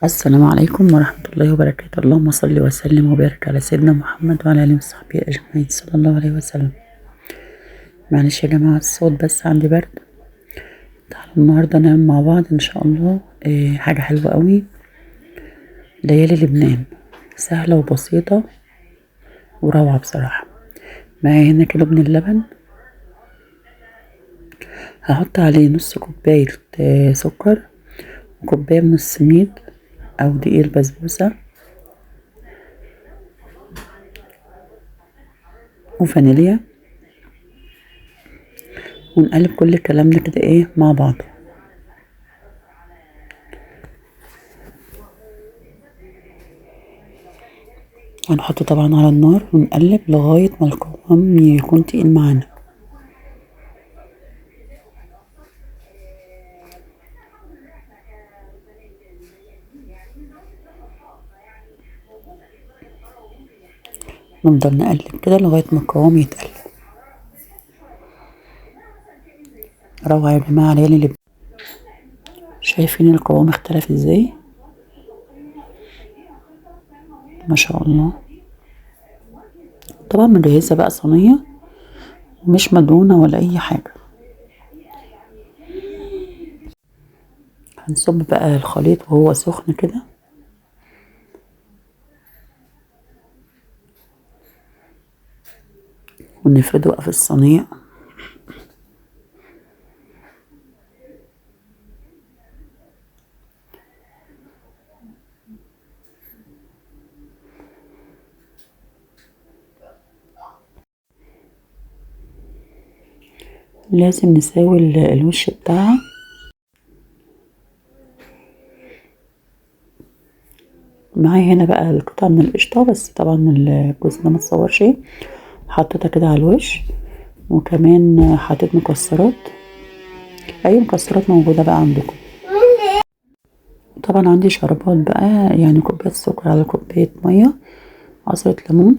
السلام عليكم ورحمة الله وبركاته. اللهم صل وسلم وبارك على سيدنا محمد وعلى آله وصحبه أجمعين صلى الله عليه وسلم. معلش يا جماعة الصوت بس عندي برد. تعالوا النهاردة نعمل مع بعض إن شاء الله حاجة حلوة قوي. ليالي لبنان سهلة وبسيطة وروعة بصراحة. معايا هنا كيلو من اللبن، هحط عليه نص كوباية سكر، وكوباية من السميد أو دقيق البسبوسة، وفانيليا، ونقلب كل الكلام ده كده مع بعض. هنحطه طبعا على النار ونقلب لغاية ما القوام يكون تقيل معانا. نفضل نقلب كده لغاية ما القوام يتقل. روعة يا جماعة ليالي لبنان. شايفين القوام اختلف ازاي؟ ما شاء الله. طبعا مجهزة بقى صينية ومش مدهونة ولا اي حاجة. هنصب بقى الخليط وهو سخن كده، ونفرده بقى في الصينية. لازم نساوي الوش بتاعها. معايا هنا بقى القطعة من القشطة، بس طبعا الجزء ده متصورش. حطيتها كده على الوش، وكمان حطيت مكسرات، اي مكسرات موجودة بقى عندكم. طبعا عندي شربات بقى، يعني كوباية سكر على كوباية مية، عصرة ليمون،